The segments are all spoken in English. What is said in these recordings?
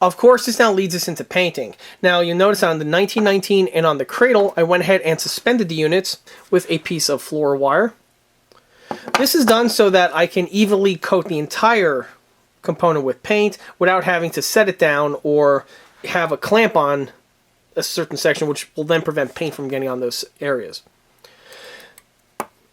Of course, this now leads us into painting. Now, you'll notice on the 1919 and on the cradle, I went ahead and suspended the units with a piece of floor wire. This is done so that I can evenly coat the entire component with paint without having to set it down or have a clamp on a certain section, which will then prevent paint from getting on those areas.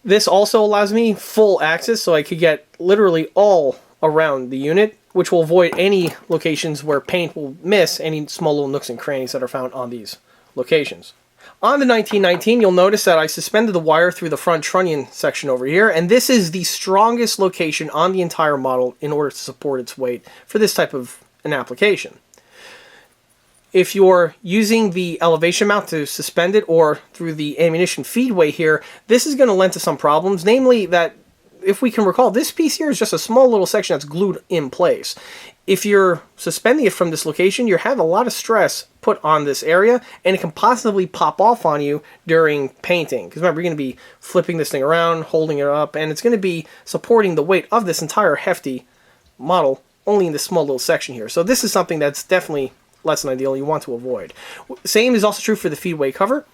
This also allows me full access, so I could get literally all around the unit, which will avoid any locations where paint will miss any small little nooks and crannies that are found on these locations. On the 1919, you'll notice that I suspended the wire through the front trunnion section over here, and this is the strongest location on the entire model in order to support its weight for this type of an application. If you're using the elevation mount to suspend it or through the ammunition feedway here, this is going to lend to some problems, namely that if we can recall, this piece here is just a small little section that's glued in place. If you're suspending it from this location, you have a lot of stress put on this area, and it can possibly pop off on you during painting. Because remember, you're going to be flipping this thing around, holding it up, and it's going to be supporting the weight of this entire hefty model only in this small little section here. So this is something that's definitely less than ideal. You want to avoid. Same is also true for the feedway cover,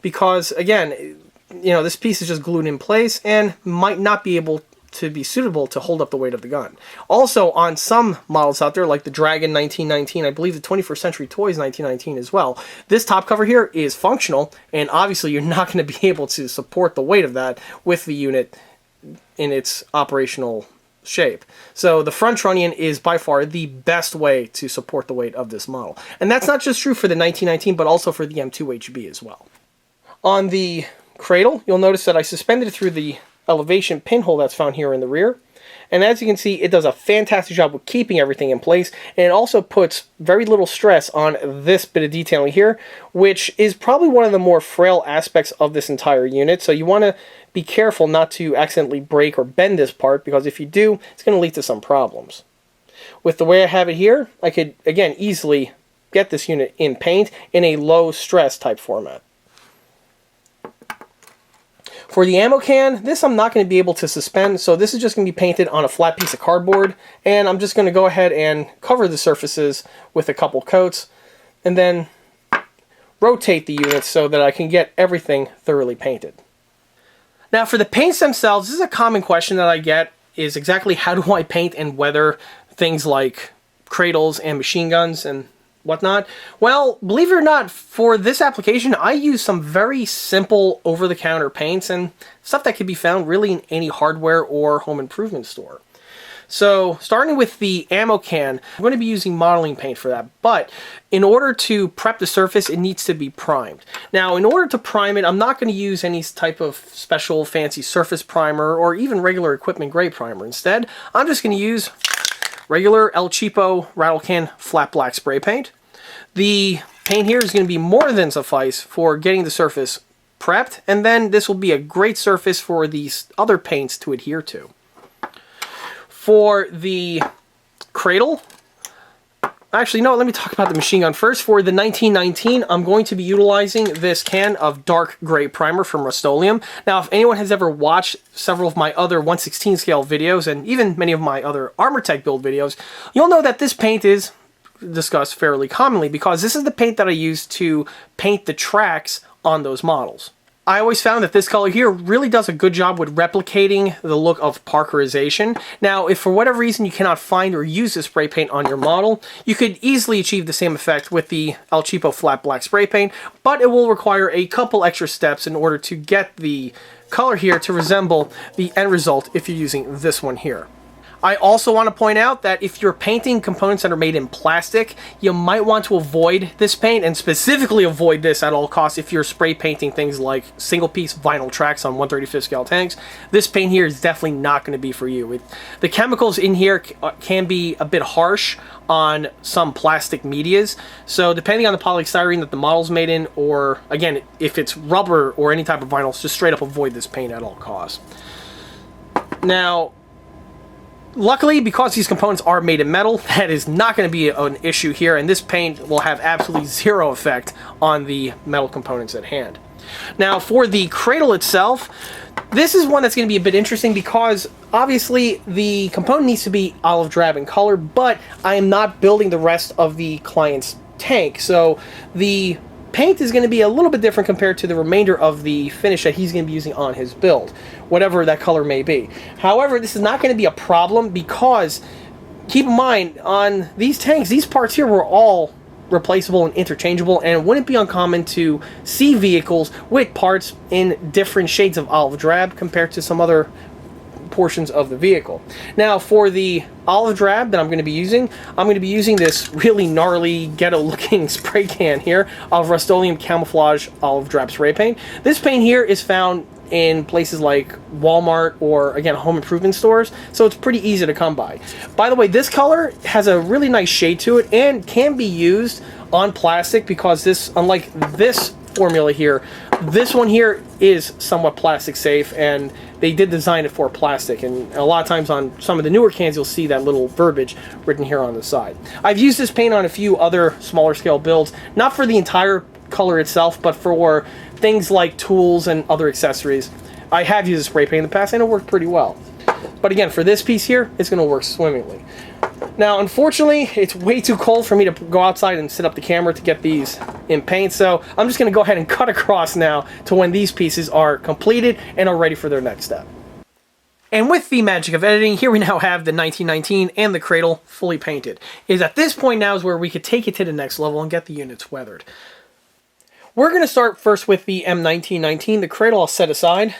because again, you know, this piece is just glued in place and might not be able to be suitable to hold up the weight of the gun. Also, on some models out there, like the Dragon 1919, I believe the 21st Century Toys 1919 as well, this top cover here is functional, and obviously you're not going to be able to support the weight of that with the unit in its operational shape. So the front trunnion is by far the best way to support the weight of this model. And that's not just true for the 1919, but also for the M2HB as well. On the cradle, you'll notice that I suspended it through the elevation pinhole that's found here in the rear. And as you can see, it does a fantastic job with keeping everything in place, and it also puts very little stress on this bit of detailing here, which is probably one of the more frail aspects of this entire unit. So you want to be careful not to accidentally break or bend this part, because if you do, it's going to lead to some problems. With the way I have it here, I could, again, easily get this unit in paint in a low stress type format. For the ammo can, this I'm not going to be able to suspend, so this is just going to be painted on a flat piece of cardboard, and I'm just going to go ahead and cover the surfaces with a couple coats, and then rotate the units so that I can get everything thoroughly painted. Now for the paints themselves, this is a common question that I get, is exactly how do I paint and weather things like cradles and machine guns and whatnot. Well, believe it or not, for this application, I use some very simple over-the-counter paints and stuff that can be found really in any hardware or home improvement store. So, starting with the ammo can, I'm going to be using modeling paint for that, but in order to prep the surface, it needs to be primed. Now, in order to prime it, I'm not going to use any type of special fancy surface primer or even regular equipment grade primer. Instead, I'm just going to use regular El Cheapo rattle can flat black spray paint. The paint here is going to be more than suffice for getting the surface prepped, and then this will be a great surface for these other paints to adhere to. For the cradle, actually no, let me talk about the machine gun first. For the 1919, I'm going to be utilizing this can of dark gray primer from Rust-Oleum. Now, if anyone has ever watched several of my other 1/16 scale videos, and even many of my other Armortech build videos, you'll know that this paint is discussed fairly commonly, because this is the paint that I use to paint the tracks on those models. I always found that this color here really does a good job with replicating the look of Parkerization. Now, if for whatever reason you cannot find or use this spray paint on your model, you could easily achieve the same effect with the El Cheapo flat black spray paint, but it will require a couple extra steps in order to get the color here to resemble the end result if you're using this one here. I also want to point out that if you're painting components that are made in plastic, you might want to avoid this paint, and specifically avoid this at all costs if you're spray painting things like single piece vinyl tracks on 1/35 scale tanks. This paint here is definitely not going to be for you. The chemicals in here can be a bit harsh on some plastic medias, so depending on the polystyrene that the model's made in, or again, if it's rubber or any type of vinyl, just straight up avoid this paint at all costs. Now, luckily, because these components are made in metal, that is not going to be an issue here, and this paint will have absolutely zero effect on the metal components at hand. Now, for the cradle itself, This is one that's going to be a bit interesting because obviously the component needs to be olive drab in color, but I am not building the rest of the client's tank, so the paint is going to be a little bit different compared to the remainder of the finish that he's going to be using on his build, whatever that color may be. However, this is not going to be a problem because keep in mind, on these tanks, these parts here were all replaceable and interchangeable, and it wouldn't be uncommon to see vehicles with parts in different shades of olive drab compared to some other portions of the vehicle. Now, for the olive drab that I'm going to be using this really gnarly ghetto looking spray can here of Rust-Oleum camouflage olive drab spray paint. This paint here is found in places like Walmart or, again, home improvement stores, so it's pretty easy to come by. By the way, this color has a really nice shade to it and can be used on plastic because this, unlike this formula here, this one here is somewhat plastic safe, and they did design it for plastic, and a lot of times on some of the newer cans you'll see that little verbiage written here on the side. I've used this paint on a few other smaller scale builds, not for the entire color itself, but for things like tools and other accessories. I have used spray paint in the past and it worked pretty well. But again, for this piece here, it's going to work swimmingly. Now, unfortunately, it's way too cold for me to go outside and set up the camera to get these in paint, so I'm just going to go ahead and cut across now to when these pieces are completed and are ready for their next step. And with the magic of editing, here we now have the 1919 and the cradle fully painted. It is at this point now is where we could take it to the next level and get the units weathered. We're going to start first with the M1919. The cradle I'll set aside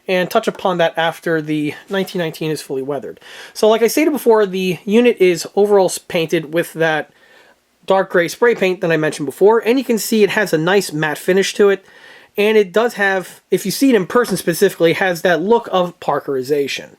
and touch upon that after the 1919 is fully weathered. So like I stated before, the unit is overall painted with that dark gray spray paint that I mentioned before, and you can see it has a nice matte finish to it, and it does have, if you see it in person specifically, it has that look of Parkerization.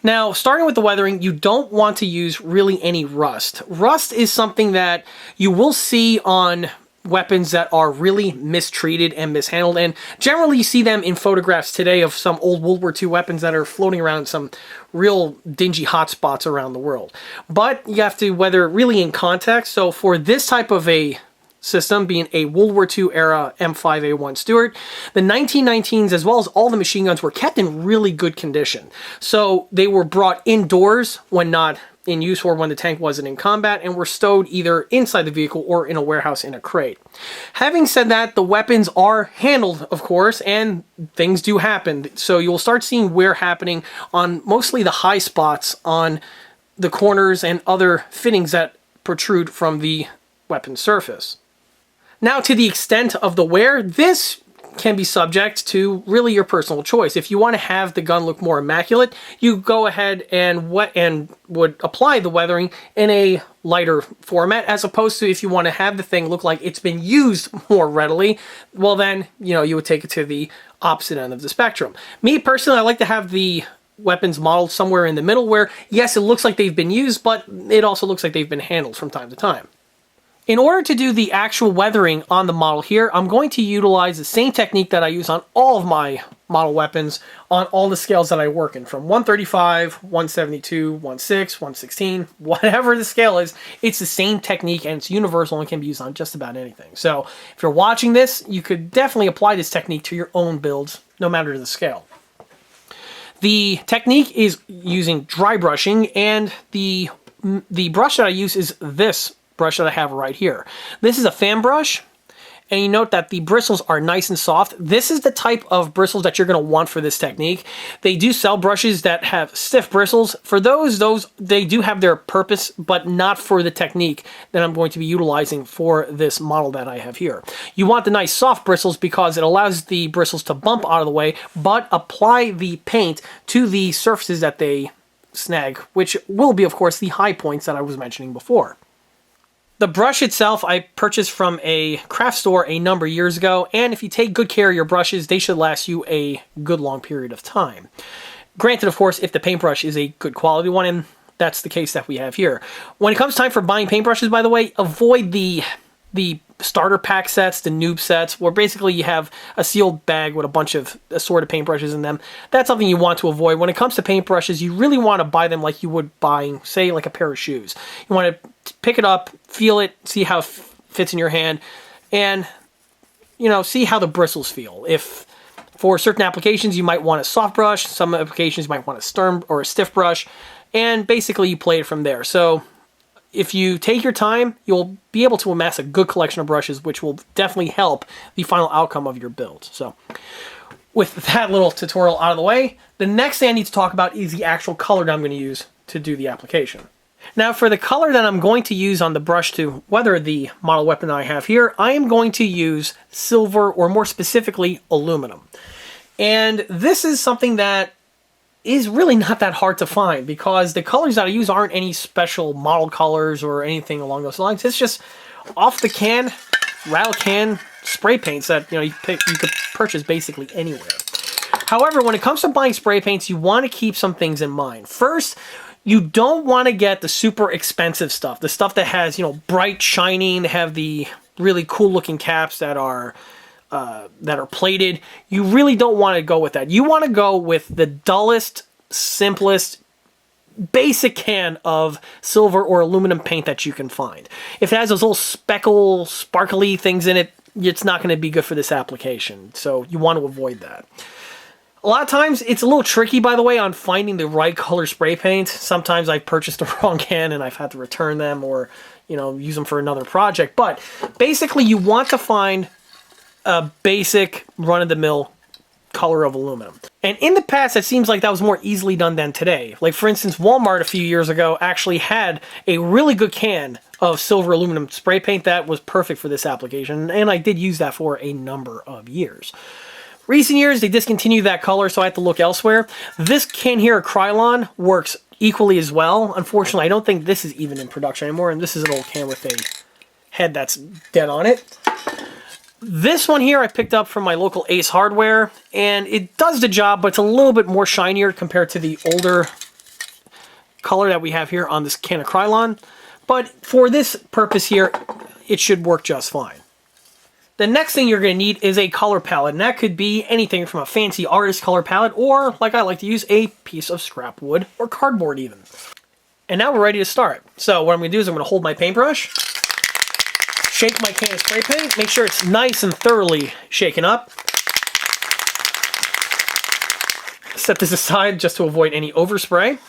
Now, starting with the weathering, you don't want to use really any rust. Rust is something that you will see on weapons that are really mistreated and mishandled, and generally you see them in photographs today of some old World War II weapons that are floating around some real dingy hotspots around the world. But you have to weather really in context, so for this type of a system, being a World War II era M5A1 Stuart, the 1919s as well as all the machine guns were kept in really good condition. So they were brought indoors when not in use or when the tank wasn't in combat, and were stowed either inside the vehicle or in a warehouse in a crate. Having said that, the weapons are handled, of course, and things do happen. So you'll start seeing wear happening on mostly the high spots on the corners and other fittings that protrude from the weapon surface. Now, to the extent of the wear, this can be subject to really your personal choice. If you want to have the gun look more immaculate, you go ahead and would apply the weathering in a lighter format, as opposed to if you want to have the thing look like it's been used more readily, well then, you would take it to the opposite end of the spectrum. Me personally, I like to have the weapons modeled somewhere in the middle where, yes, it looks like they've been used, but it also looks like they've been handled from time to time. In order to do the actual weathering on the model here, I'm going to utilize the same technique that I use on all of my model weapons on all the scales that I work in, from 135, 172, 16, 116, whatever the scale is, it's the same technique and it's universal and can be used on just about anything. So if you're watching this, you could definitely apply this technique to your own builds, no matter the scale. The technique is using dry brushing, and the brush that I use is this brush that I have right here. This is a fan brush, and you note that the bristles are nice and soft. This is the type of bristles that you're going to want for this technique. They do sell brushes that have stiff bristles. For those they do have their purpose, but not for the technique that I'm going to be utilizing for this model that I have here. You want the nice soft bristles because it allows the bristles to bump out of the way, but apply the paint to the surfaces that they snag, which will be, of course, the high points that I was mentioning before. The brush itself I purchased from a craft store a number of years ago, and if you take good care of your brushes, they should last you a good long period of time. Granted, of course, if the paintbrush is a good quality one, and that's the case that we have here. When it comes time for buying paintbrushes, by the way, avoid the starter pack sets, the noob sets, where basically you have a sealed bag with a bunch of assorted paintbrushes in them. That's something you want to avoid. When it comes to paintbrushes, you really want to buy them like you would buying, say, like a pair of shoes. You want to pick it up, feel it, see how it fits in your hand, and, see how the bristles feel. If For certain applications, you might want a soft brush. Some applications you might want a stern or a stiff brush. And basically you play it from there. So if you take your time, you'll be able to amass a good collection of brushes, which will definitely help the final outcome of your build. So with that little tutorial out of the way, the next thing I need to talk about is the actual color that I'm going to use to do the application. Now for the color that I'm going to use on the brush to weather the model weapon I have here, I am going to use silver, or more specifically, aluminum. And this is something that is really not that hard to find, because the colors that I use aren't any special model colors or anything along those lines. It's just off the can, rattle can spray paints that you could purchase basically anywhere. However, when it comes to buying spray paints, you want to keep some things in mind. First, you don't want to get the super expensive stuff, the stuff that has, bright shining, have the really cool looking caps that are plated. You really don't want to go with that. You want to go with the dullest, simplest, basic can of silver or aluminum paint that you can find. If it has those little speckle, sparkly things in it, it's not going to be good for this application. So you want to avoid that. A lot of times, it's a little tricky, by the way, on finding the right color spray paint. Sometimes I've purchased the wrong can and I've had to return them, or, use them for another project. But basically, you want to find a basic run-of-the-mill color of aluminum. And in the past, it seems like that was more easily done than today. Like, for instance, Walmart a few years ago actually had a really good can of silver aluminum spray paint that was perfect for this application, and I did use that for a number of years. Recent years, they discontinued that color, so I had to look elsewhere. This can here, Krylon, works equally as well. Unfortunately, I don't think this is even in production anymore, and this is an old can with a head that's dead on it. This one here I picked up from my local Ace Hardware, and it does the job, but it's a little bit more shinier compared to the older color that we have here on this can of Krylon. But for this purpose here, it should work just fine. The next thing you're going to need is a color palette, and that could be anything from a fancy artist color palette, or, like I like to use, a piece of scrap wood or cardboard even. And now we're ready to start. So what I'm going to do is I'm going to hold my paintbrush, shake my can of spray paint, make sure it's nice and thoroughly shaken up. Set this aside just to avoid any overspray.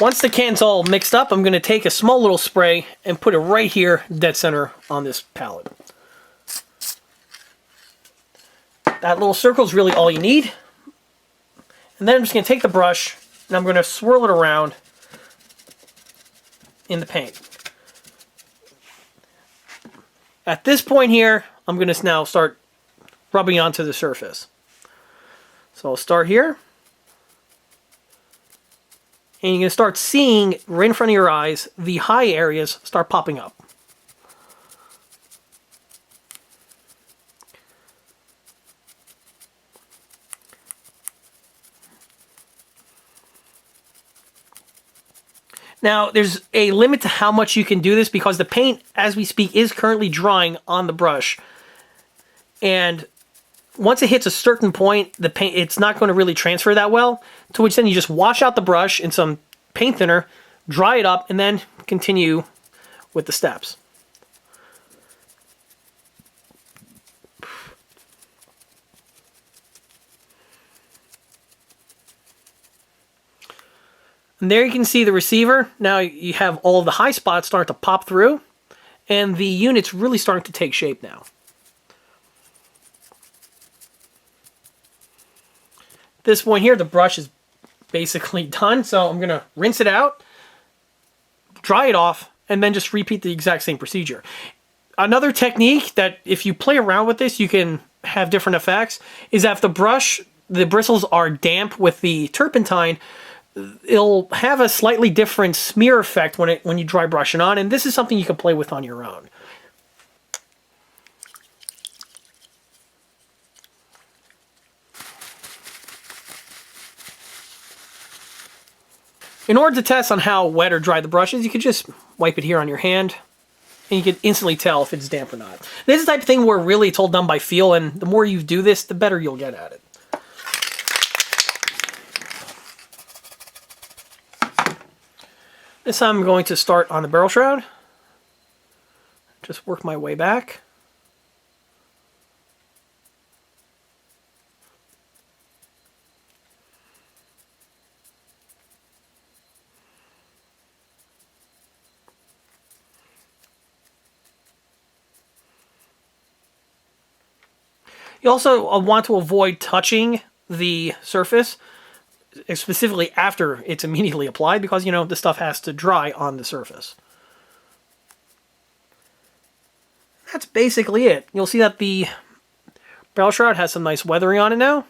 Once the can's all mixed up, I'm going to take a small little spray and put it right here, dead center on this palette. That little circle is really all you need. And then I'm just going to take the brush and I'm going to swirl it around in the paint. At this point here, I'm going to now start rubbing onto the surface. So I'll start here. And you're going to start seeing right in front of your eyes the high areas start popping up. Now, there's a limit to how much you can do this because the paint, as we speak, is currently drying on the brush. And once it hits a certain point, the paint, it's not going to really transfer that well, to which then you just wash out the brush in some paint thinner, dry it up, and then continue with the steps. And there you can see the receiver. Now you have all of the high spots start to pop through, and the unit's really starting to take shape now. At this point here, the brush is basically done, so I'm going to rinse it out, dry it off, and then just repeat the exact same procedure. Another technique that if you play around with this, you can have different effects, is that if the bristles are damp with the turpentine, it'll have a slightly different smear effect when you dry brush it on, and this is something you can play with on your own. In order to test on how wet or dry the brush is, you could just wipe it here on your hand, and you can instantly tell if it's damp or not. This is the type of thing where really it's all done by feel, and the more you do this, the better you'll get at it. This time I'm going to start on the barrel shroud. Just work my way back. You also want to avoid touching the surface, specifically after it's immediately applied, because, you know, the stuff has to dry on the surface. That's basically it. You'll see that the barrel shroud has some nice weathering on it now.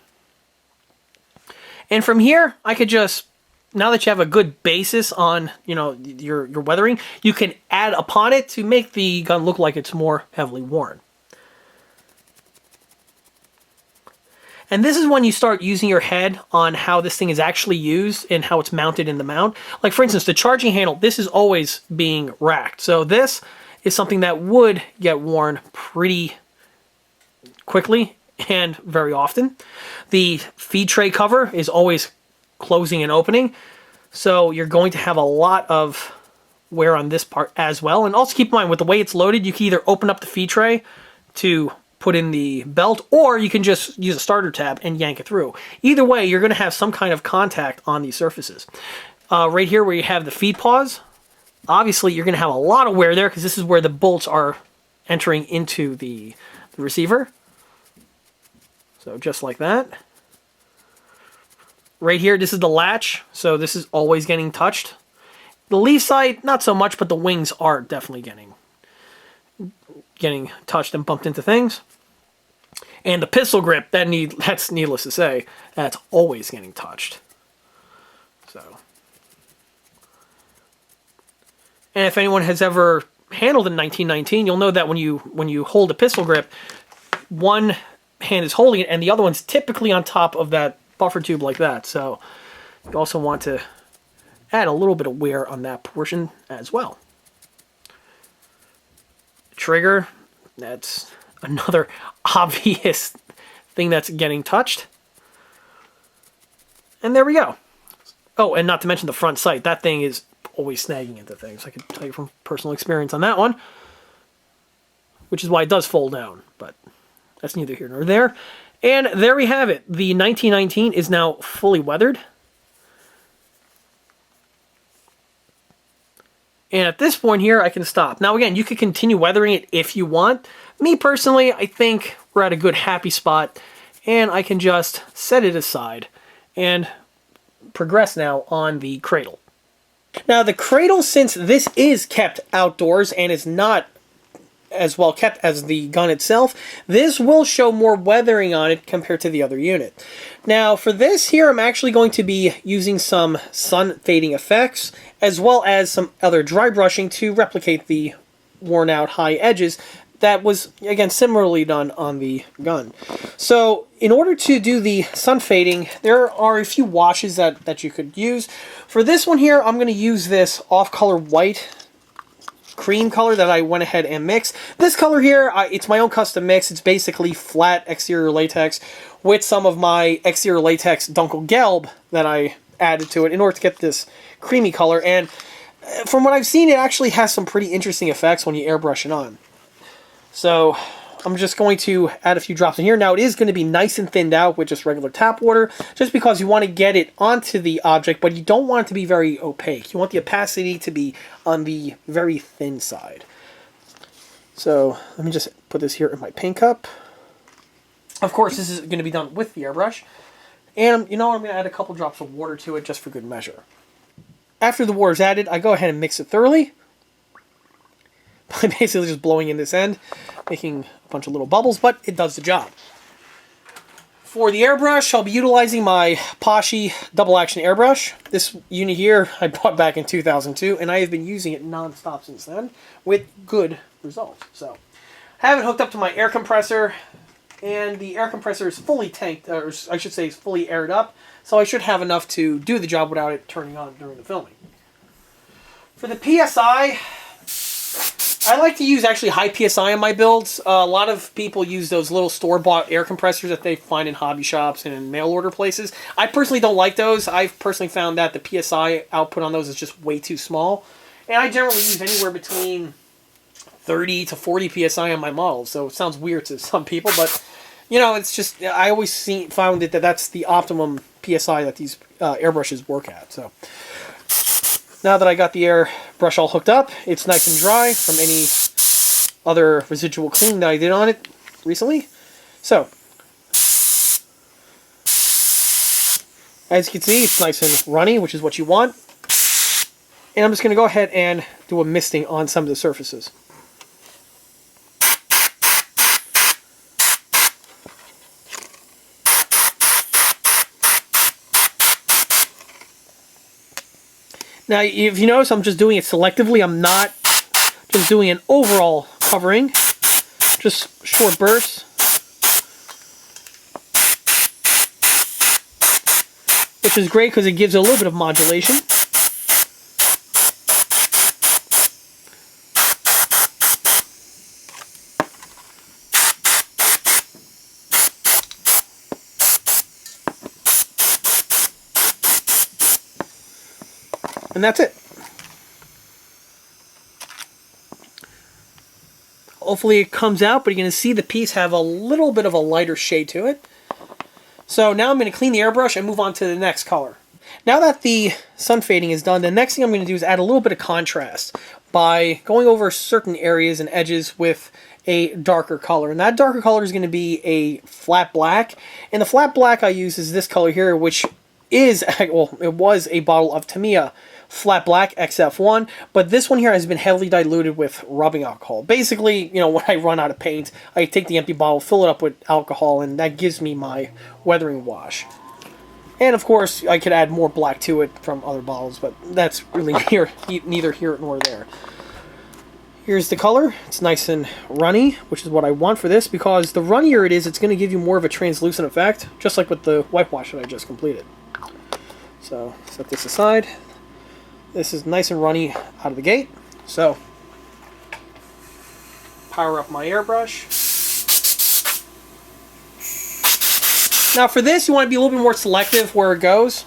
And from here, I could just, now that you have a good basis on, you know, your weathering, you can add upon it to make the gun look like it's more heavily worn. And this is when you start using your head on how this thing is actually used and how it's mounted in the mount. Like, for instance, the charging handle, this is always being racked. So this is something that would get worn pretty quickly and very often. The feed tray cover is always closing and opening. So you're going to have a lot of wear on this part as well. And also keep in mind, with the way it's loaded, you can either open up the feed tray to put in the belt, or you can just use a starter tab and yank it through. Either way, you're going to have some kind of contact on these surfaces. Right here where you have the feed paws, obviously you're going to have a lot of wear there because this is where the bolts are entering into the receiver. So just like that. Right here, this is the latch, so this is always getting touched. The leaf side, not so much, but the wings are definitely getting touched and bumped into things. And the pistol grip, that's needless to say, that's always getting touched. So, and if anyone has ever handled a 1919, you'll know that when you hold a pistol grip, one hand is holding it and the other one's typically on top of that buffer tube like that. So you also want to add a little bit of wear on that portion as well. Trigger, that's another obvious thing that's getting touched. And there we go. Oh, and not to mention the front sight. That thing is always snagging into things. I can tell you from personal experience on that one. Which is why it does fold down. But that's neither here nor there. And there we have it. The 1919 is now fully weathered. And at this point here, I can stop. Now again, you could continue weathering it if you want. Me personally, I think we're at a good happy spot. And I can just set it aside and progress now on the cradle. Now the cradle, since this is kept outdoors and is not as well kept as the gun itself, this will show more weathering on it compared to the other unit. Now for this here, I'm actually going to be using some sun fading effects as well as some other dry brushing to replicate the worn out high edges that was, again, similarly done on the gun. So in order to do the sun fading, there are a few washes that you could use. For this one here, I'm going to use this off-color white cream color that I went ahead and mixed. This color here, it's my own custom mix. It's basically flat exterior latex with some of my exterior latex Dunkel Gelb that I added to it in order to get this creamy color. And from what I've seen, it actually has some pretty interesting effects when you airbrush it on. So I'm just going to add a few drops in here. Now it is going to be nice and thinned out with just regular tap water, just because you want to get it onto the object, but you don't want it to be very opaque. You want the opacity to be on the very thin side. So let me just put this here in my paint cup. Of course, this is going to be done with the airbrush. And you know what, I'm going to add a couple drops of water to it just for good measure. After the water is added, I go ahead and mix it thoroughly. I'm basically just blowing in this end, making a bunch of little bubbles, but it does the job. For the airbrush, I'll be utilizing my Poshy double action airbrush. This unit here I bought back in 2002, and I have been using it non-stop since then with good results. So I have it hooked up to my air compressor, and the air compressor is fully tanked, or I should say is fully aired up, so I should have enough to do the job without it turning on during the filming. For the PSI, I like to use actually high PSI on my builds. A lot of people use those little store-bought air compressors that they find in hobby shops and in mail-order places. I personally don't like those. I've personally found that the PSI output on those is just way too small. And I generally use anywhere between 30 to 40 PSI on my models. So it sounds weird to some people, but you know, it's just, I always found it that that's the optimum PSI that these airbrushes work at. So now that I got the airbrush all hooked up, it's nice and dry from any other residual cleaning that I did on it recently. So, As you can see, it's nice and runny, which is what you want. And I'm just going to go ahead and do a misting on some of the surfaces. Now, if you notice, I'm just doing it selectively. I'm not just doing an overall covering, just short bursts. Which is great because it gives it a little bit of modulation. And that's it. Hopefully it comes out, but you're going to see the piece have a little bit of a lighter shade to it. So now I'm going to clean the airbrush and move on to the next color. Now that the sun fading is done, the next thing I'm going to do is add a little bit of contrast by going over certain areas and edges with a darker color. And that darker color is going to be a flat black. And the flat black I use is this color here, which is, well, it was a bottle of Tamiya Flat Black XF1, but this one here has been heavily diluted with rubbing alcohol. Basically, you know, when I run out of paint, I take the empty bottle, fill it up with alcohol, and that gives me my weathering wash. And of course, I could add more black to it from other bottles, but that's really neither here nor there. Here's the color. It's nice and runny, which is what I want for this, because the runnier it is, it's going to give you more of a translucent effect, just like with the whitewash that I just completed. So, set this aside. This is nice and runny out of the gate. So, power up my airbrush. Now for this, you want to be a little bit more selective where it goes.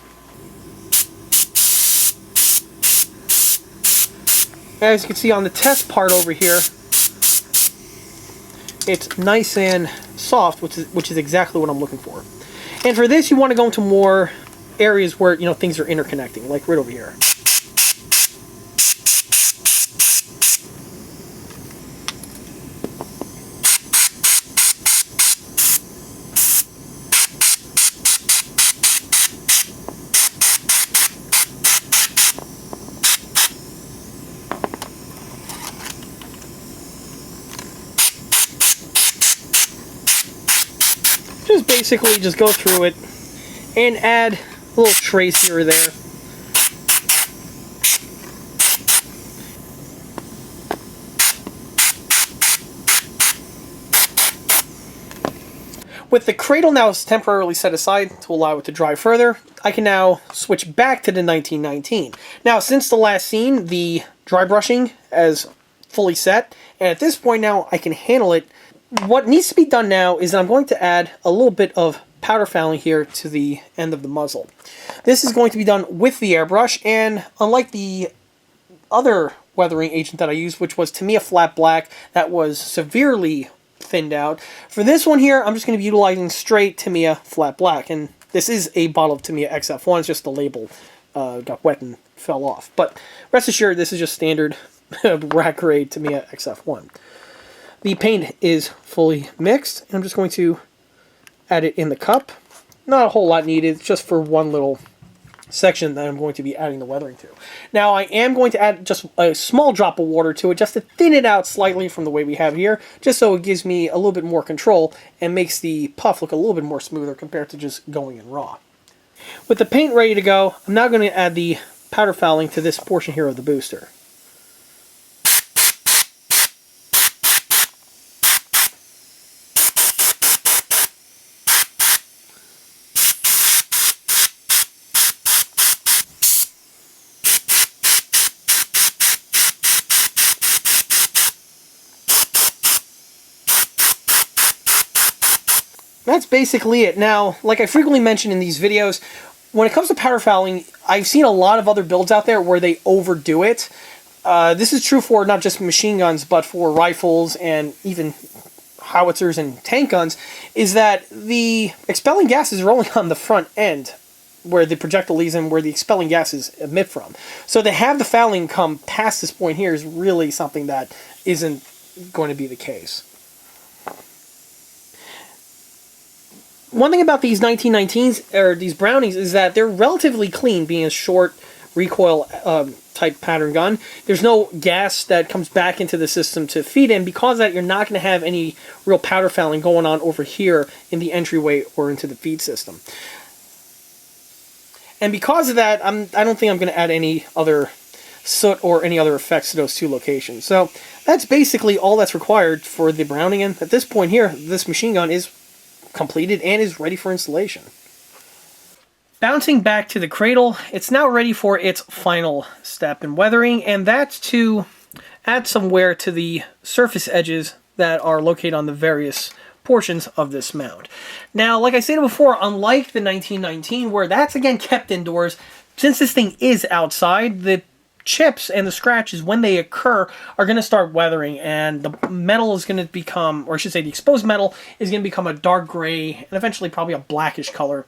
As you can see on the test part over here, it's nice and soft, which is exactly what I'm looking for. And for this, you want to go into more areas where, you know, things are interconnecting, like right over here. Just basically just go through it and add a little trace here or there. With the cradle now temporarily set aside to allow it to dry further, I can now switch back to the 1919. Now, since the last scene, the dry brushing is fully set, and at this point now I can handle it. What needs to be done now is that I'm going to add a little bit of powder fouling here to the end of the muzzle. This is going to be done with the airbrush, and unlike the other weathering agent that I used, which was Tamiya Flat Black, that was severely thinned out, for this one here, I'm just going to be utilizing straight Tamiya Flat Black, and this is a bottle of Tamiya XF1, it's just the label got wet and fell off. But rest assured, this is just standard rack grade Tamiya XF1. The paint is fully mixed, and I'm just going to add it in the cup. Not a whole lot needed, just for one little section that I'm going to be adding the weathering to. Now, I am going to add just a small drop of water to it, just to thin it out slightly from the way we have here, just so it gives me a little bit more control and makes the puff look a little bit more smoother compared to just going in raw. With the paint ready to go, I'm now going to add the powder fouling to this portion here of the booster. That's basically it. Now, like I frequently mention in these videos, when it comes to powder fouling, I've seen a lot of other builds out there where they overdo it. This is true for not just machine guns, but for rifles and even howitzers and tank guns, is that the expelling gases are only on the front end, where the projectile leaves and where the expelling gases emit from. So to have the fouling come past this point here is really something that isn't going to be the case. One thing about these 1919s, or these Brownies, is that they're relatively clean, being a short recoil type pattern gun. There's no gas that comes back into the system to feed in. Because of that, you're not going to have any real powder fouling going on over here in the entryway or into the feed system. And because of that, I don't think I'm going to add any other soot or any other effects to those two locations. So that's basically all that's required for the Browning. And at this point here, this machine gun is completed and is ready for installation. Bouncing back to the cradle, it's now ready for its final step in weathering, and that's to add some wear to the surface edges that are located on the various portions of this mount. Now, like I said before, unlike the 1919, where that's again kept indoors, since this thing is outside, the chips and the scratches, when they occur, are going to start weathering, and the metal is going to become, or I should say the exposed metal is going to become a dark gray and eventually probably a blackish color,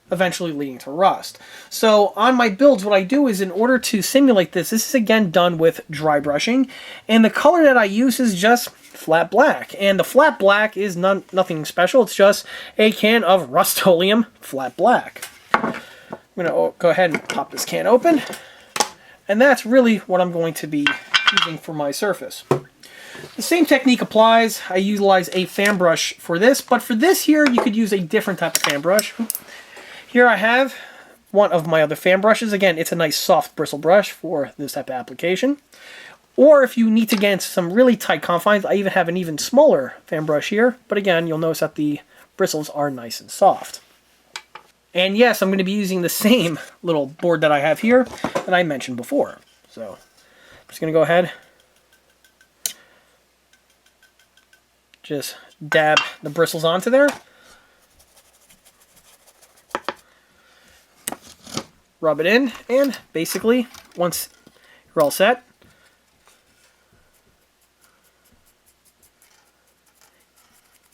eventually leading to rust. So on my builds, what I do is, in order to simulate this is again done with dry brushing, and the color that I use is just flat black, and the flat black is nothing special. It's just a can of Rust-Oleum flat black. I'm going to go ahead and pop this can open, and that's really what I'm going to be using for my surface. The same technique applies. I utilize a fan brush for this, but for this here, you could use a different type of fan brush. Here I have one of my other fan brushes. Again, it's a nice soft bristle brush for this type of application. Or if you need to get into some really tight confines, I even have an even smaller fan brush here. But again, you'll notice that the bristles are nice and soft. And yes, I'm going to be using the same little board that I have here that I mentioned before. So I'm just going to go ahead, just dab the bristles onto there. Rub it in, and basically, once you're all set,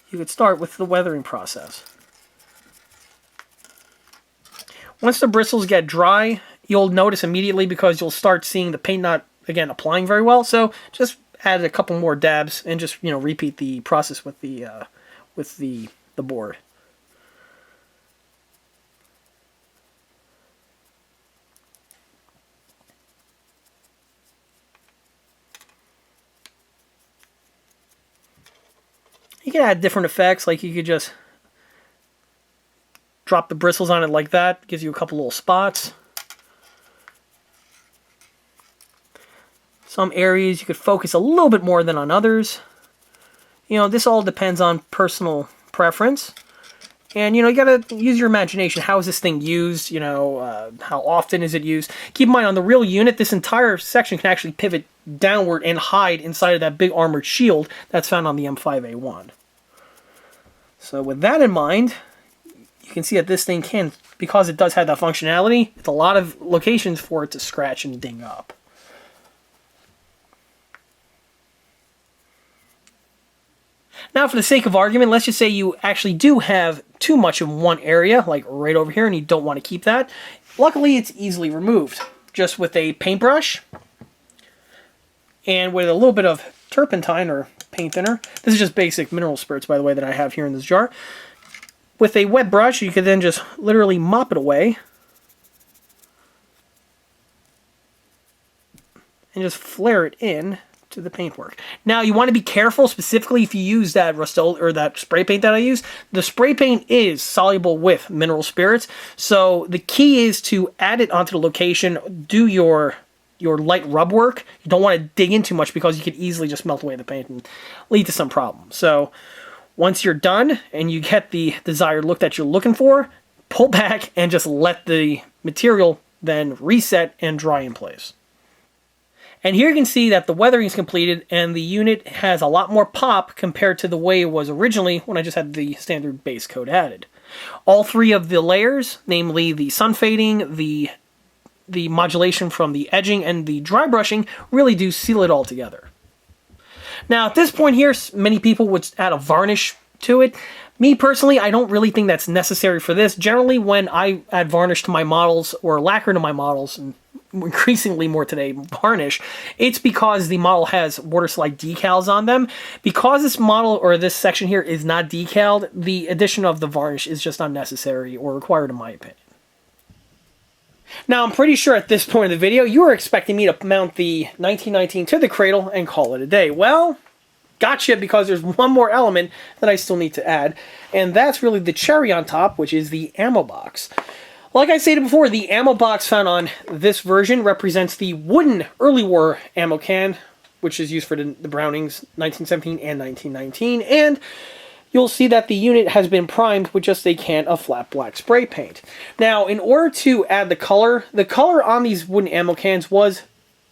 you could start with the weathering process. Once the bristles get dry, you'll notice immediately, because you'll start seeing the paint not, again, applying very well. So just add a couple more dabs and just, repeat the process with the board. You can add different effects, like you could just drop the bristles on it like that. Gives you a couple little spots. Some areas you could focus a little bit more than on others. This all depends on personal preference. And, you gotta use your imagination. How is this thing used? How often is it used? Keep in mind, on the real unit, this entire section can actually pivot downward and hide inside of that big armored shield that's found on the M5A1. So with that in mind, you can see that this thing can, because it does have that functionality, it's a lot of locations for it to scratch and ding up. Now, for the sake of argument, let's just say you actually do have too much in one area, like right over here, and you don't want to keep that. Luckily, it's easily removed. Just with a paintbrush and with a little bit of turpentine or paint thinner. This is just basic mineral spirits, by the way, that I have here in this jar. With a wet brush, you could then just literally mop it away and just flare it in to the paintwork. Now, you want to be careful, specifically if you use that Rust-Oleum or that spray paint that I use. The spray paint is soluble with mineral spirits, so the key is to add it onto the location, do your light rub work. You don't want to dig in too much, because you could easily just melt away the paint and lead to some problems. So once you're done and you get the desired look that you're looking for, pull back and just let the material then reset and dry in place. And here you can see that the weathering is completed, and the unit has a lot more pop compared to the way it was originally when I just had the standard base coat added. All three of the layers, namely the sun fading, the modulation from the edging, and the dry brushing, really do seal it all together. Now, at this point here, many people would add a varnish to it. Me personally, I don't really think that's necessary for this. Generally, when I add varnish to my models or lacquer to my models, and increasingly more today, varnish, it's because the model has water slide decals on them. Because this model, or this section here, is not decaled, the addition of the varnish is just unnecessary or required in my opinion. Now, I'm pretty sure at this point in the video, you were expecting me to mount the 1919 to the cradle and call it a day. Well, gotcha, because there's one more element that I still need to add, and that's really the cherry on top, which is the ammo box. Like I stated before, the ammo box found on this version represents the wooden early war ammo can, which is used for the Brownings 1917 and 1919, and you'll see that the unit has been primed with just a can of flat black spray paint. Now, in order to add the color on these wooden ammo cans was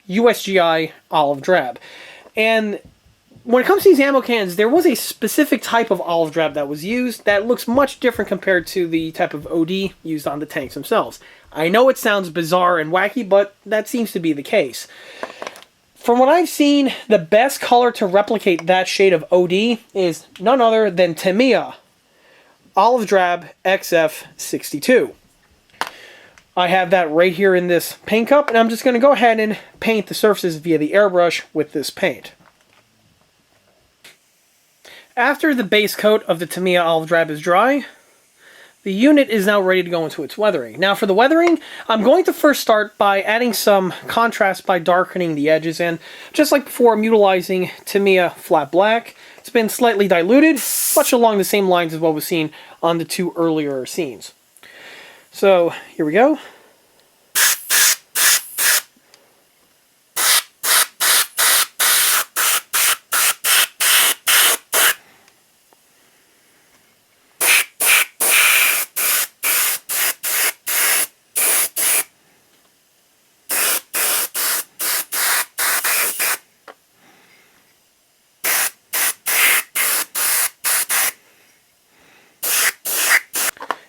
USGI olive drab. And when it comes to these ammo cans, there was a specific type of olive drab that was used that looks much different compared to the type of OD used on the tanks themselves. I know it sounds bizarre and wacky, but that seems to be the case. From what I've seen, the best color to replicate that shade of OD is none other than Tamiya Olive Drab XF62. I have that right here in this paint cup, and I'm just going to go ahead and paint the surfaces via the airbrush with this paint. After the base coat of the Tamiya Olive Drab is dry, the unit is now ready to go into its weathering. Now for the weathering, I'm going to first start by adding some contrast by darkening the edges, and just like before, I'm utilizing Tamiya Flat Black. It's been slightly diluted, much along the same lines as what was seen on the two earlier scenes. So here we go.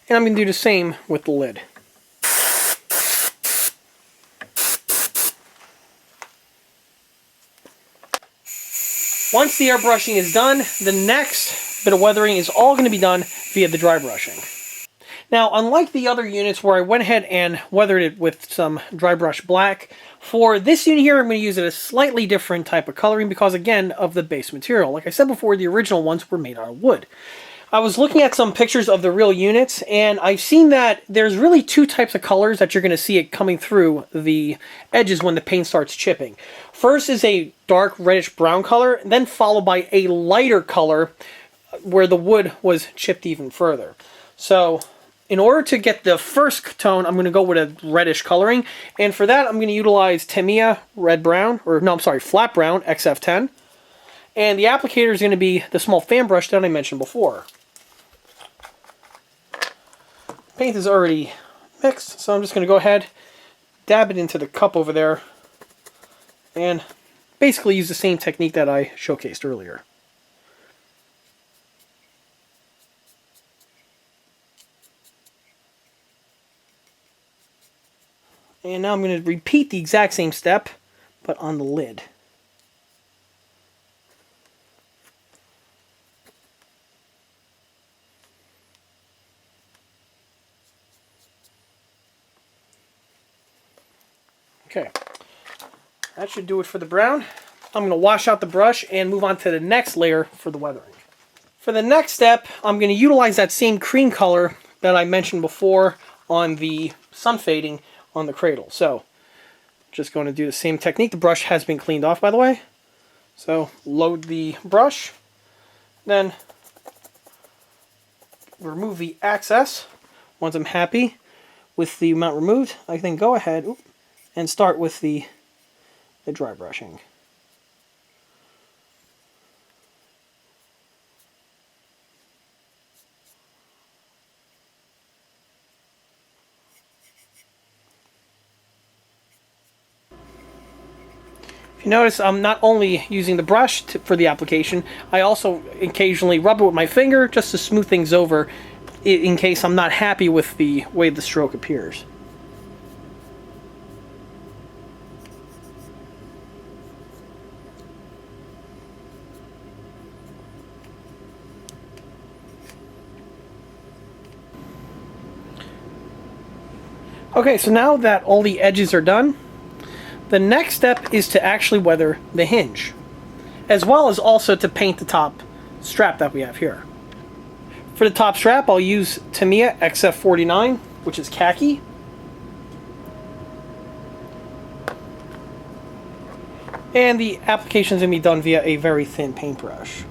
And I'm going to do the same with the lid. Once the airbrushing is done, the next bit of weathering is all going to be done via the dry brushing. Now, unlike the other units where I went ahead and weathered it with some dry brush black, for this unit here I'm going to use a slightly different type of coloring because, again, of the base material. Like I said before, the original ones were made out of wood. I was looking at some pictures of the real units, and I've seen that there's really two types of colors that you're going to see it coming through the edges when the paint starts chipping. First is a dark reddish brown color, then followed by a lighter color where the wood was chipped even further. So in order to get the first tone, I'm going to go with a reddish coloring, and for that I'm going to utilize Tamiya Flat Brown XF10, and the applicator is going to be the small fan brush that I mentioned before. Paint is already mixed, so I'm just going to go ahead, dab it into the cup over there, and basically use the same technique that I showcased earlier. And now I'm going to repeat the exact same step, but on the lid. Okay, that should do it for the brown. I'm going to wash out the brush and move on to the next layer for the weathering. For the next step, I'm going to utilize that same cream color that I mentioned before on the sun fading on the cradle. So, just going to do the same technique. The brush has been cleaned off, by the way. So, load the brush, then remove the excess. Once I'm happy with the amount removed, I can then go ahead and start with the dry brushing. If you notice, I'm not only using the brush for the application, I also occasionally rub it with my finger just to smooth things over in case I'm not happy with the way the stroke appears. Okay, so now that all the edges are done, The next step is to actually weather the hinge, as well as also to paint the top strap that we have here. For the top strap, I'll use Tamiya XF49, which is khaki. And the application is going to be done via a very thin paintbrush.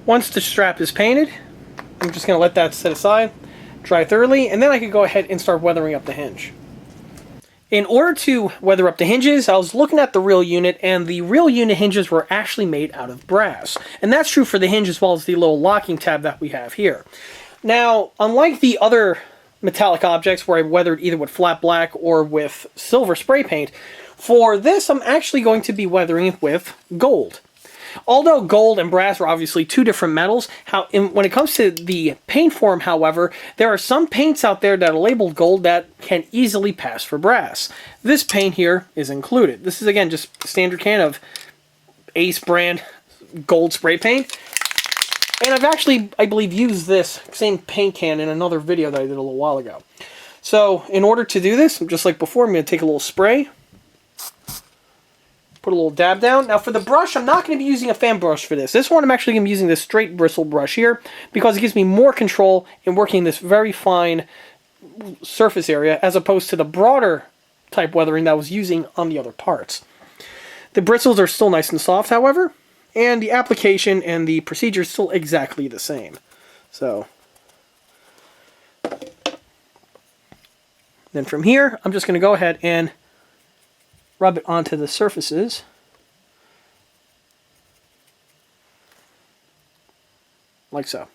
Once the strap is painted, I'm just going to let that set aside, dry thoroughly, and then I can go ahead and start weathering up the hinge. In order to weather up the hinges, I was looking at the real unit, and the real unit hinges were actually made out of brass. And that's true for the hinge as well as the little locking tab that we have here. Now, unlike the other metallic objects where I weathered either with flat black or with silver spray paint, for this I'm actually going to be weathering it with gold. Although gold and brass are obviously two different metals, when it comes to the paint form, however, there are some paints out there that are labeled gold that can easily pass for brass. This paint here is included. This is, again, just a standard can of Ace brand gold spray paint. And I've actually, I believe, used this same paint can in another video that I did a little while ago. So, in order to do this, just like before, I'm going to take a little spray. Put a little dab down. Now for the brush, I'm not going to be using a fan brush for this. This one I'm actually going to be using this straight bristle brush here because it gives me more control in working this very fine surface area as opposed to the broader type weathering that I was using on the other parts. The bristles are still nice and soft, however, and the application and the procedure is still exactly the same. So, then from here, I'm just going to go ahead and rub it onto the surfaces. Like so.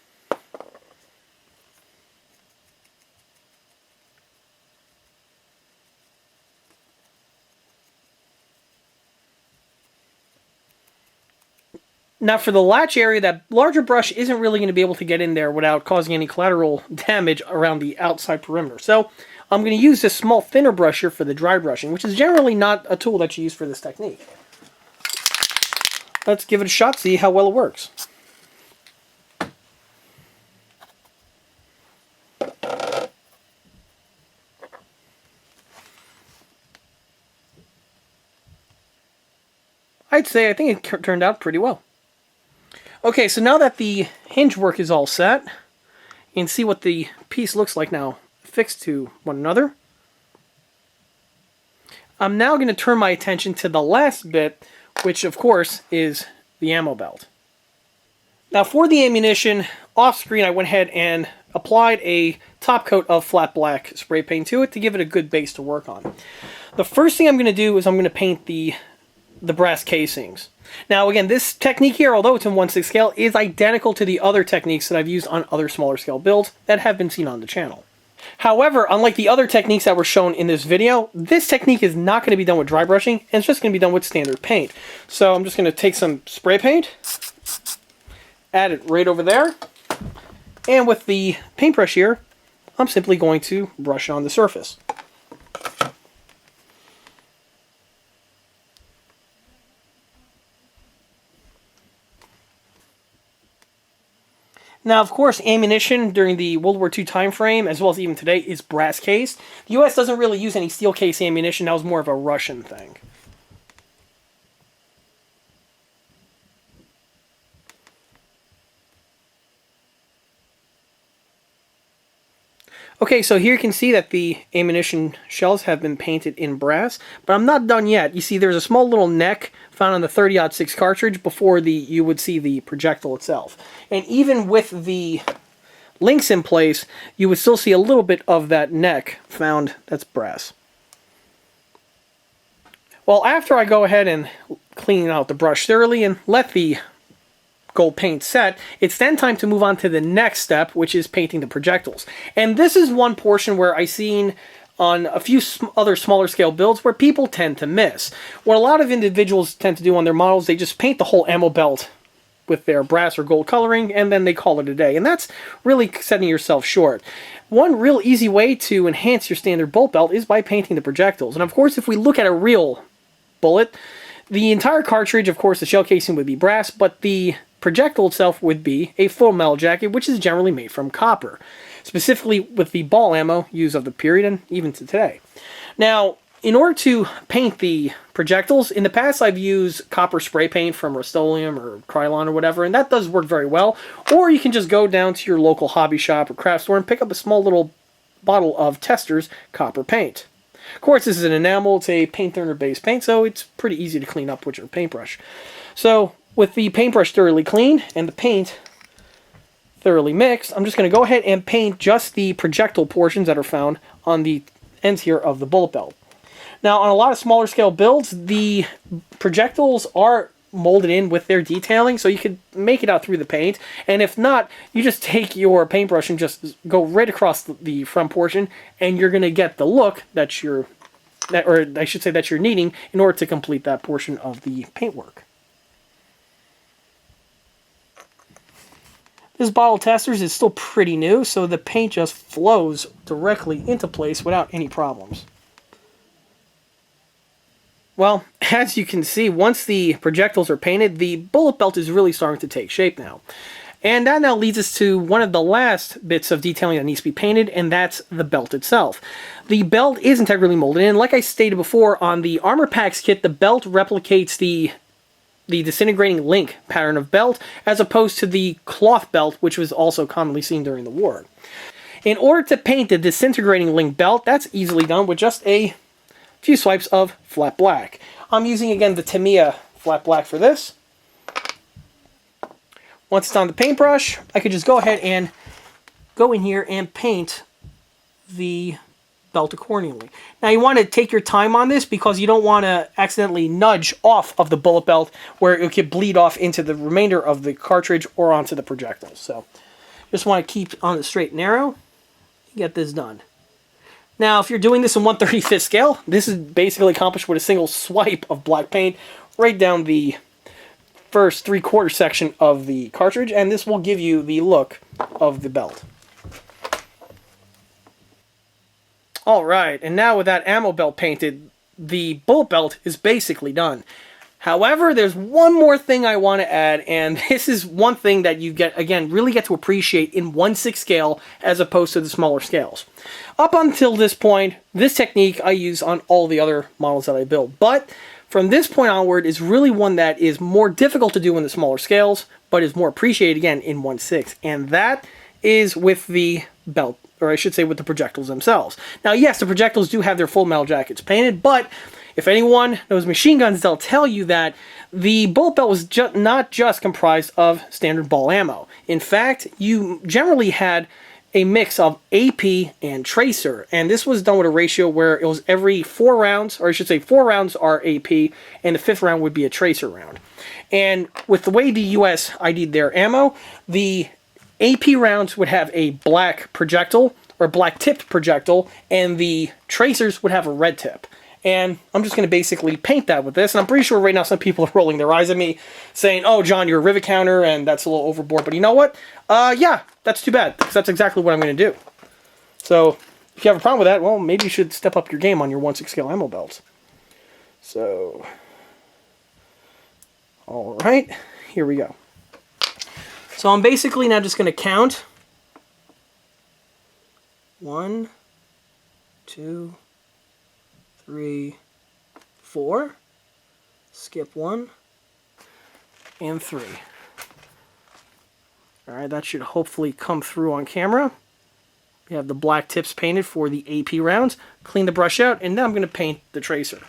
Now for the latch area, that larger brush isn't really going to be able to get in there without causing any collateral damage around the outside perimeter. So I'm going to use this small thinner brush here for the dry brushing, which is generally not a tool that you use for this technique. Let's give it a shot, see how well it works. I'd say I think it turned out pretty well. Okay, so now that the hinge work is all set, you can see what the piece looks like now fixed to one another. I'm now going to turn my attention to the last bit, which of course is the ammo belt. Now for the ammunition, off screen I went ahead and applied a top coat of flat black spray paint to it to give it a good base to work on. The first thing I'm going to do is I'm going to paint the brass casings. Now again, this technique here, although it's in 1/6 scale, is identical to the other techniques that I've used on other smaller scale builds that have been seen on the channel. However, unlike the other techniques that were shown in this video, this technique is not going to be done with dry brushing, and it's just going to be done with standard paint. So I'm just going to take some spray paint, add it right over there, and with the paintbrush here, I'm simply going to brush on the surface. Now, of course, ammunition during the World War II time frame, as well as even today, is brass cased. The US doesn't really use any steel case ammunition. That was more of a Russian thing. Okay, so here you can see that the ammunition shells have been painted in brass, but I'm not done yet. You see there's a small little neck found on the 30-06 cartridge before you would see the projectile itself. And even with the links in place, you would still see a little bit of that neck found that's brass. Well, after I go ahead and clean out the brush thoroughly and let the gold paint set, it's then time to move on to the next step, which is painting the projectiles. And this is one portion where I've seen on a few other smaller scale builds where people tend to miss. What a lot of individuals tend to do on their models, they just paint the whole ammo belt with their brass or gold coloring, and then they call it a day. And that's really setting yourself short. One real easy way to enhance your standard bolt belt is by painting the projectiles. And of course, if we look at a real bullet, the entire cartridge, of course, the shell casing would be brass, but the projectile itself would be a full metal jacket, which is generally made from copper, specifically with the ball ammo used of the period and even to today. Now, in order to paint the projectiles, in the past I've used copper spray paint from Rust-Oleum or Krylon or whatever, and that does work very well. Or you can just go down to your local hobby shop or craft store and pick up a small little bottle of Tester's copper paint. Of course, this is an enamel, it's a paint thinner based paint, so it's pretty easy to clean up with your paintbrush. So, with the paintbrush thoroughly clean and the paint thoroughly mixed, I'm just going to go ahead and paint just the projectile portions that are found on the ends here of the bullet belt. Now, on a lot of smaller scale builds, the projectiles are molded in with their detailing, so you can make it out through the paint. And if not, you just take your paintbrush and just go right across the front portion, and you're going to get the look that you're needing in order to complete that portion of the paintwork. This bottle of Testers is still pretty new, so the paint just flows directly into place without any problems. Well, as you can see, once the projectiles are painted, the bullet belt is really starting to take shape now. And that now leads us to one of the last bits of detailing that needs to be painted, and that's the belt itself. The belt is integrally molded in. Like I stated before, on the Armorpax kit, the belt replicates the disintegrating link pattern of belt, as opposed to the cloth belt, which was also commonly seen during the war. In order to paint the disintegrating link belt, that's easily done with just a few swipes of flat black. I'm using, again, the Tamiya flat black for this. Once it's on the paintbrush, I could just go ahead and go in here and paint the belt accordingly. Now, you want to take your time on this because you don't want to accidentally nudge off of the bullet belt where it could bleed off into the remainder of the cartridge or onto the projectiles. So, just want to keep on the straight and narrow. Get this done. Now, if you're doing this in 1/35 scale, this is basically accomplished with a single swipe of black paint right down the first 3/4 section of the cartridge, and this will give you the look of the belt. Alright, and now with that ammo belt painted, the bullet belt is basically done. However, there's one more thing I want to add, and this is one thing that you really get to appreciate in 1/6 scale as opposed to the smaller scales. Up until this point, this technique I use on all the other models that I build, but from this point onward is really one that is more difficult to do in the smaller scales, but is more appreciated again in 1/6, and that is with the belt, or I should say with the projectiles themselves. Now yes, the projectiles do have their full metal jackets painted, but if anyone knows machine guns, they'll tell you that the bullet belt was not just comprised of standard ball ammo. In fact, you generally had a mix of AP and tracer, and this was done with a ratio where it was every 4 rounds, or I should say 4 rounds are AP, and the 5th round would be a tracer round. And with the way the US ID'd their ammo, the AP rounds would have a black projectile, or black tipped projectile, and the tracers would have a red tip. And I'm just going to basically paint that with this. And I'm pretty sure right now some people are rolling their eyes at me saying, oh, John, you're a rivet counter, and that's a little overboard. But you know what? Yeah, that's too bad, because that's exactly what I'm going to do. So, if you have a problem with that, well, maybe you should step up your game on your 1/6 scale ammo belts. So, alright, here we go. So I'm basically now just going to count 1, 2, 3, 4, skip 1, and 3. Alright, that should hopefully come through on camera. We have the black tips painted for the AP rounds. Clean the brush out, and now I'm going to paint the tracer.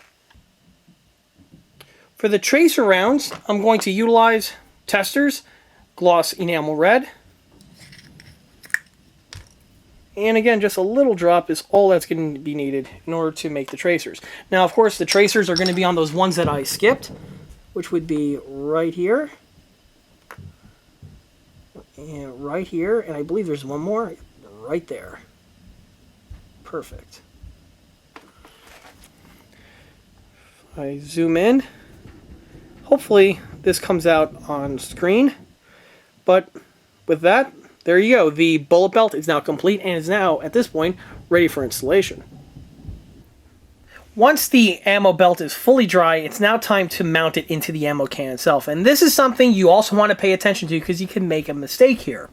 For the tracer rounds, I'm going to utilize Testers Gloss Enamel Red. And again, just a little drop is all that's going to be needed in order to make the tracers. Now, of course, the tracers are going to be on those ones that I skipped, which would be right here, and right here, and I believe there's one more right there. Perfect. I zoom in. Hopefully this comes out on screen. But with that, there you go. The bullet belt is now complete and is now, at this point, ready for installation. Once the ammo belt is fully dry, it's now time to mount it into the ammo can itself. And this is something you also want to pay attention to because you can make a mistake here.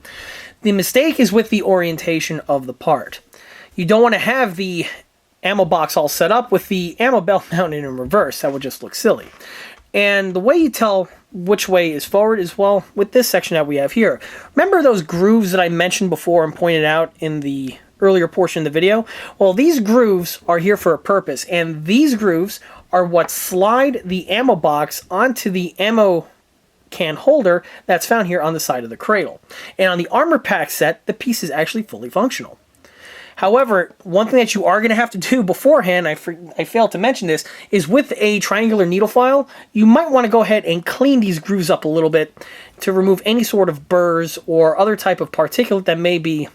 The mistake is with the orientation of the part. You don't want to have the ammo box all set up with the ammo belt mounted in reverse. That would just look silly. And the way you tell which way is forward is, well, with this section that we have here. Remember those grooves that I mentioned before and pointed out in the earlier portion of the video? Well, these grooves are here for a purpose, and these grooves are what slide the ammo box onto the ammo can holder that's found here on the side of the cradle. And on the Armorpax set, the piece is actually fully functional. However, one thing that you are going to have to do beforehand, I failed to mention this, is with a triangular needle file, you might want to go ahead and clean these grooves up a little bit to remove any sort of burrs or other type of particulate that may be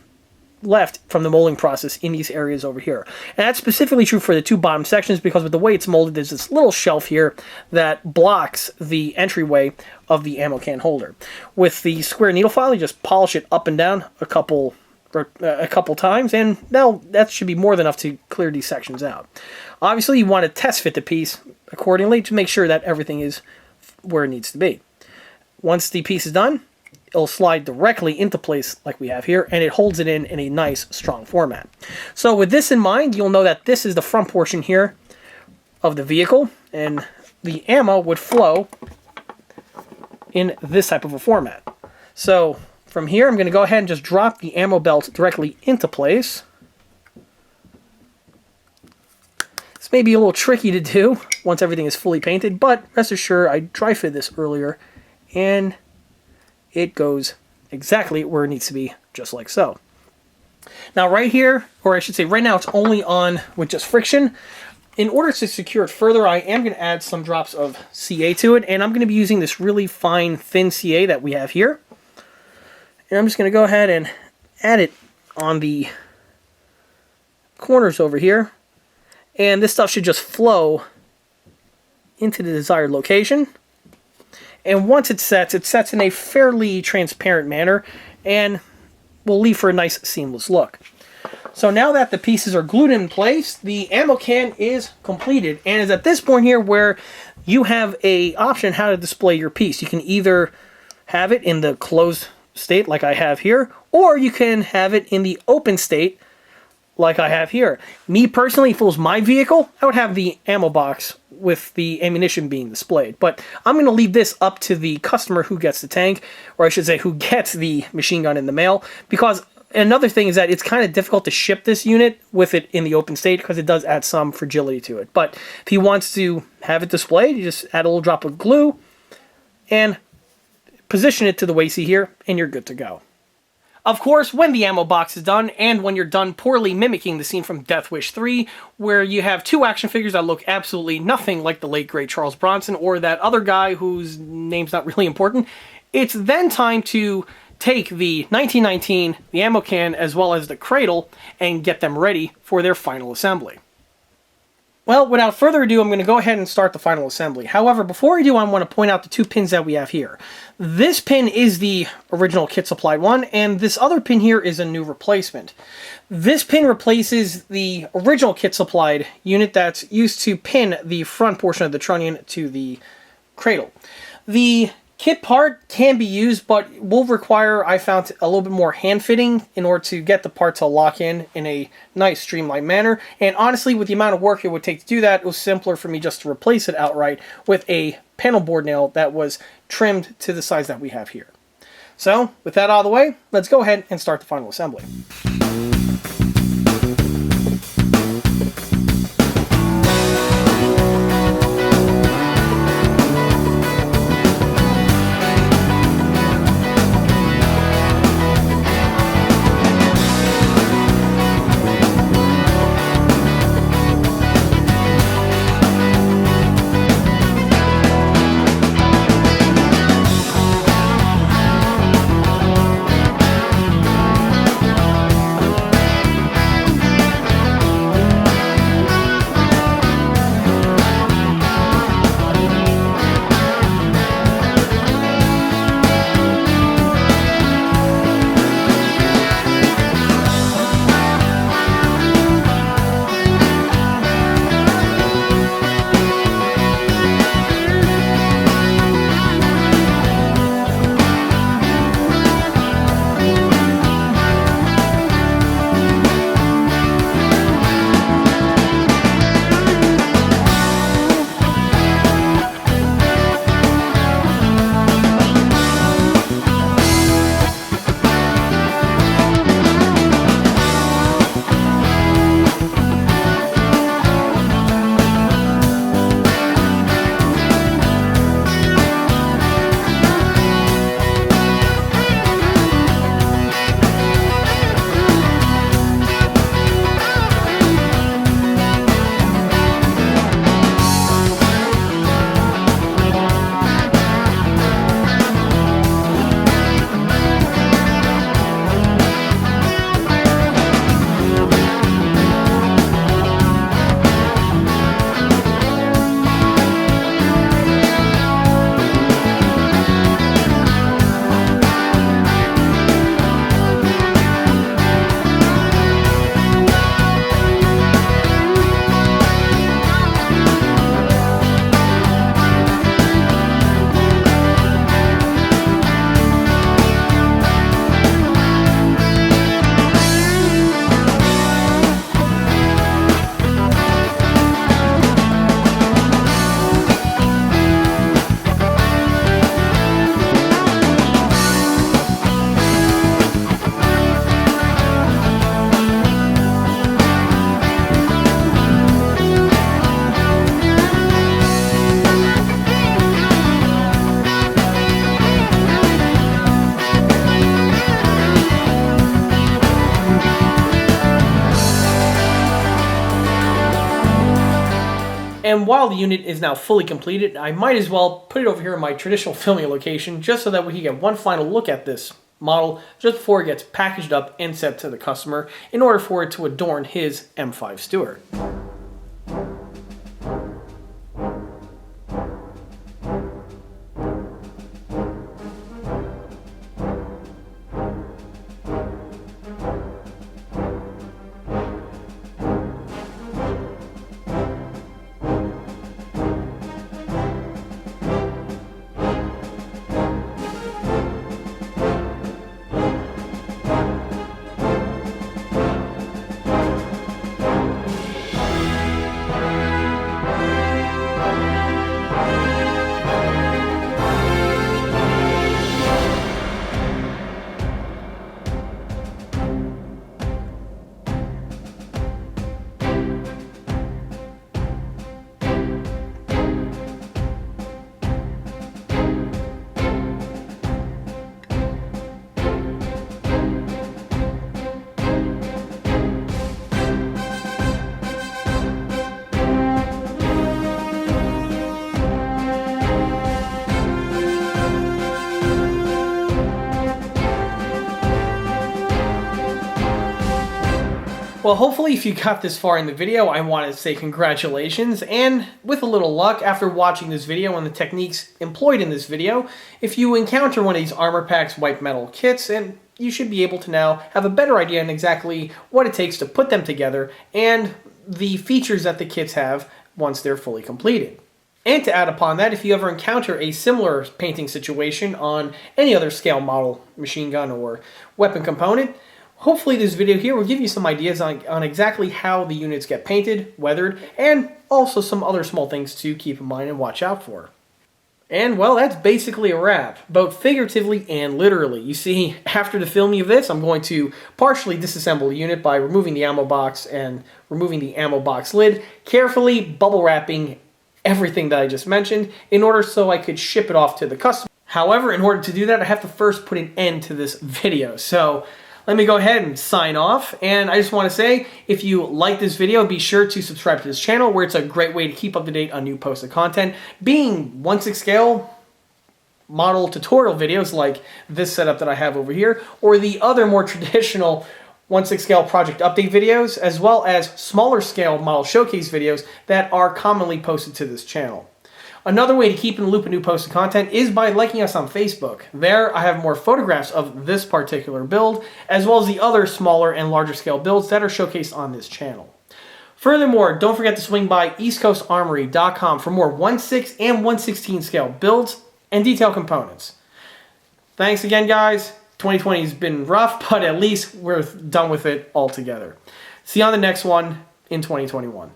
left from the molding process in these areas over here. And that's specifically true for the two bottom sections because with the way it's molded, there's this little shelf here that blocks the entryway of the ammo can holder. With the square needle file, you just polish it up and down a couple times, and now that should be more than enough to clear these sections out. Obviously, you want to test fit the piece accordingly to make sure that everything is where it needs to be. Once the piece is done, it'll slide directly into place like we have here, and it holds it in a nice, strong format. So with this in mind, you'll know that this is the front portion here of the vehicle, and the ammo would flow in this type of a format. So from here, I'm going to go ahead and just drop the ammo belt directly into place. This may be a little tricky to do once everything is fully painted, but rest assured, I dry fit this earlier, and it goes exactly where it needs to be, just like so. Now right here, or I should say right now, it's only on with just friction. In order to secure it further, I am going to add some drops of CA to it, and I'm going to be using this really fine, thin CA that we have here. And I'm just going to go ahead and add it on the corners over here. And this stuff should just flow into the desired location. And once it sets in a fairly transparent manner and will leave for a nice seamless look. So now that the pieces are glued in place, the ammo can is completed and is at this point here where you have an option how to display your piece. You can either have it in the closed state like I have here, or you can have it in the open state like I have here. Me personally, if it was my vehicle, I would have the ammo box with the ammunition being displayed. But I'm going to leave this up to the customer who gets the tank, or I should say who gets the machine gun in the mail, because another thing is that it's kind of difficult to ship this unit with it in the open state because it does add some fragility to it. But if he wants to have it displayed, you just add a little drop of glue and position it to the way you see here, and you're good to go. Of course, when the ammo box is done, and when you're done poorly mimicking the scene from Death Wish 3, where you have two action figures that look absolutely nothing like the late great Charles Bronson or that other guy whose name's not really important, it's then time to take the 1919, the ammo can, as well as the cradle, and get them ready for their final assembly. Well, without further ado, I'm going to go ahead and start the final assembly. However, before I do, I want to point out the two pins that we have here. This pin is the original kit supplied one, and this other pin here is a new replacement. This pin replaces the original kit supplied unit that's used to pin the front portion of the trunnion to the cradle. The kit part can be used, but will require, I found, a little bit more hand fitting in order to get the part to lock in a nice streamlined manner. And honestly, with the amount of work it would take to do that, it was simpler for me just to replace it outright with a panel board nail that was trimmed to the size that we have here. So, with that out of the way, let's go ahead and start the final assembly. And while the unit is now fully completed, I might as well put it over here in my traditional filming location just so that we can get one final look at this model just before it gets packaged up and sent to the customer in order for it to adorn his M5 Stuart. Well, hopefully if you got this far in the video, I want to say congratulations, and with a little luck, after watching this video and the techniques employed in this video, if you encounter one of these Armorpax white metal kits, and you should be able to now have a better idea on exactly what it takes to put them together and the features that the kits have once they're fully completed. And to add upon that, if you ever encounter a similar painting situation on any other scale model, machine gun, or weapon component, hopefully this video here will give you some ideas on exactly how the units get painted, weathered, and also some other small things to keep in mind and watch out for. And well, that's basically a wrap, both figuratively and literally. You see, after the filming of this, I'm going to partially disassemble the unit by removing the ammo box and removing the ammo box lid, carefully bubble wrapping everything that I just mentioned in order so I could ship it off to the customer. However, in order to do that, I have to first put an end to this video. So let me go ahead and sign off, and I just want to say, if you like this video, be sure to subscribe to this channel, where it's a great way to keep up to date on new posted content, being 1/6 scale model tutorial videos like this setup that I have over here, or the other more traditional 1/6 scale project update videos, as well as smaller scale model showcase videos that are commonly posted to this channel. Another way to keep in the loop of new posted content is by liking us on Facebook. There, I have more photographs of this particular build, as well as the other smaller and larger scale builds that are showcased on this channel. Furthermore, don't forget to swing by eastcoastarmory.com for more 1/6 and 1/16 scale builds and detail components. Thanks again, guys. 2020 has been rough, but at least we're done with it altogether. See you on the next one in 2021.